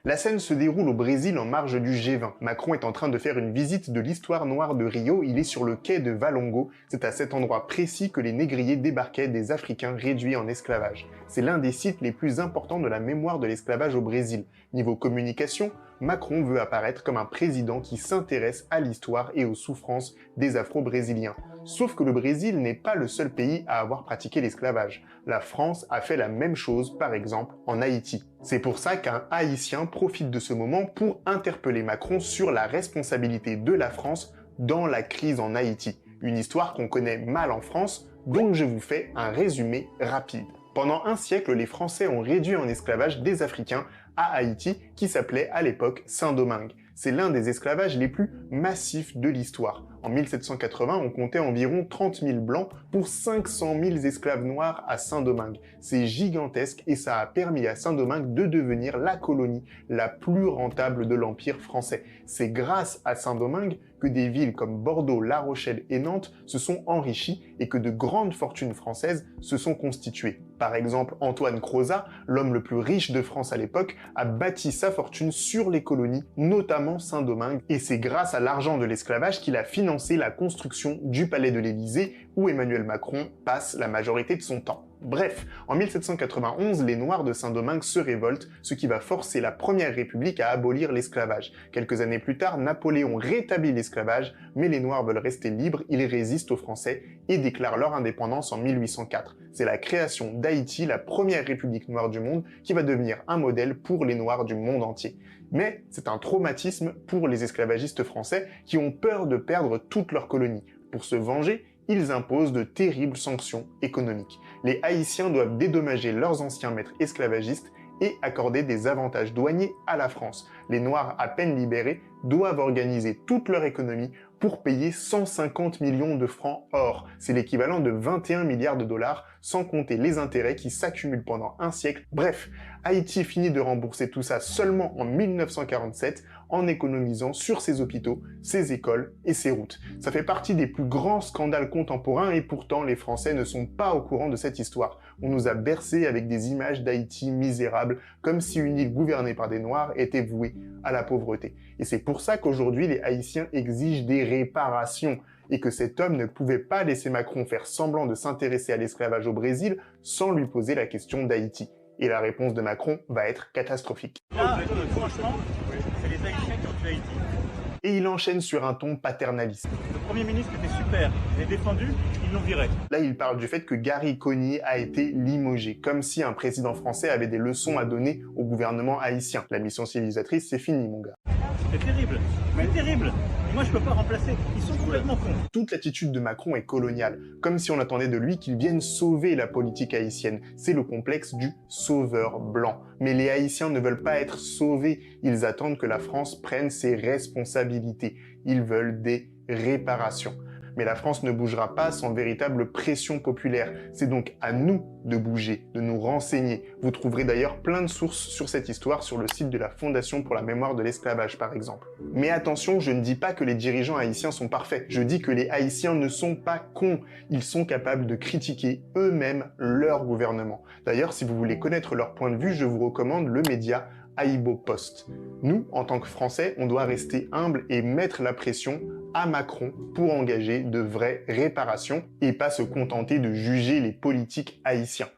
La scène se déroule au Brésil en marge du G20. Macron est en train de faire une visite de l'histoire noire de Rio, il est sur le quai de Valongo. C'est à cet endroit précis que les négriers débarquaient des Africains réduits en esclavage. C'est l'un des sites les plus importants de la mémoire de l'esclavage au Brésil. Niveau communication, Macron veut apparaître comme un président qui s'intéresse à l'histoire et aux souffrances des Afro-Brésiliens. Sauf que le Brésil n'est pas le seul pays à avoir pratiqué l'esclavage. La France a fait la même chose, par exemple, en Haïti. C'est pour ça qu'un Haïtien profite de ce moment pour interpeller Macron sur la responsabilité de la France dans la crise en Haïti. Une histoire qu'on connaît mal en France, donc je vous fais un résumé rapide. Pendant un siècle, les Français ont réduit en esclavage des Africains à Haïti, qui s'appelait à l'époque Saint-Domingue. C'est l'un des esclavages les plus massifs de l'histoire. En 1780, on comptait environ 30 000 blancs pour 500 000 esclaves noirs à Saint-Domingue. C'est gigantesque et ça a permis à Saint-Domingue de devenir la colonie la plus rentable de l'Empire français. C'est grâce à Saint-Domingue que des villes comme Bordeaux, La Rochelle et Nantes se sont enrichies et que de grandes fortunes françaises se sont constituées. Par exemple, Antoine Crozat, l'homme le plus riche de France à l'époque, a bâti sa fortune sur les colonies, notamment Saint-Domingue, et c'est grâce à l'argent de l'esclavage qu'il a financé la construction du palais de l'Élysée, où Emmanuel Macron passe la majorité de son temps. Bref, en 1791, les Noirs de Saint-Domingue se révoltent, ce qui va forcer la Première République à abolir l'esclavage. Quelques années plus tard, Napoléon rétablit l'esclavage, mais les Noirs veulent rester libres, ils résistent aux Français et déclarent leur indépendance en 1804. C'est la création d'Haïti, la première république noire du monde, qui va devenir un modèle pour les Noirs du monde entier. Mais c'est un traumatisme pour les esclavagistes français qui ont peur de perdre toute leur colonie. Pour se venger, ils imposent de terribles sanctions économiques. Les Haïtiens doivent dédommager leurs anciens maîtres esclavagistes et accorder des avantages douaniers à la France. Les Noirs à peine libérés doivent organiser toute leur économie pour payer 150 millions de francs or. C'est l'équivalent de 21 milliards de dollars, sans compter les intérêts qui s'accumulent pendant un siècle. Bref, Haïti finit de rembourser tout ça seulement en 1947 en économisant sur ses hôpitaux, ses écoles et ses routes. Ça fait partie des plus grands scandales contemporains et pourtant les Français ne sont pas au courant de cette histoire. On nous a bercés avec des images d'Haïti misérable, comme si une île gouvernée par des Noirs était vouée à la pauvreté. Et c'est pour ça qu'aujourd'hui les Haïtiens exigent des réparations et que cet homme ne pouvait pas laisser Macron faire semblant de s'intéresser à l'esclavage au Brésil sans lui poser la question d'Haïti. Et la réponse de Macron va être catastrophique. Là, franchement, c'est les Haïtiens qui ont tué Haïti. Et il enchaîne sur un ton paternaliste. Le Premier ministre était super, il est défendu, ils l'ont viré. Là, il parle du fait que Gary Conille a été limogé, comme si un président français avait des leçons à donner au gouvernement haïtien. La mission civilisatrice, c'est fini, mon gars. C'est terrible, c'est terrible. Et moi, je peux pas remplacer, ils sont complètement cons. Toute l'attitude de Macron est coloniale, comme si on attendait de lui qu'il vienne sauver la politique haïtienne. C'est le complexe du sauveur blanc. Mais les Haïtiens ne veulent pas être sauvés, ils attendent que la France prenne ses responsabilités. Ils veulent des réparations. Mais la France ne bougera pas sans véritable pression populaire. C'est donc à nous de bouger, de nous renseigner. Vous trouverez d'ailleurs plein de sources sur cette histoire sur le site de la Fondation pour la mémoire de l'esclavage, par exemple. Mais attention, je ne dis pas que les dirigeants haïtiens sont parfaits. Je dis que les Haïtiens ne sont pas cons. Ils sont capables de critiquer eux-mêmes leur gouvernement. D'ailleurs, si vous voulez connaître leur point de vue, je vous recommande le média Aïbo Post. Nous, en tant que Français, on doit rester humble et mettre la pression à Macron pour engager de vraies réparations et pas se contenter de juger les politiques haïtiens.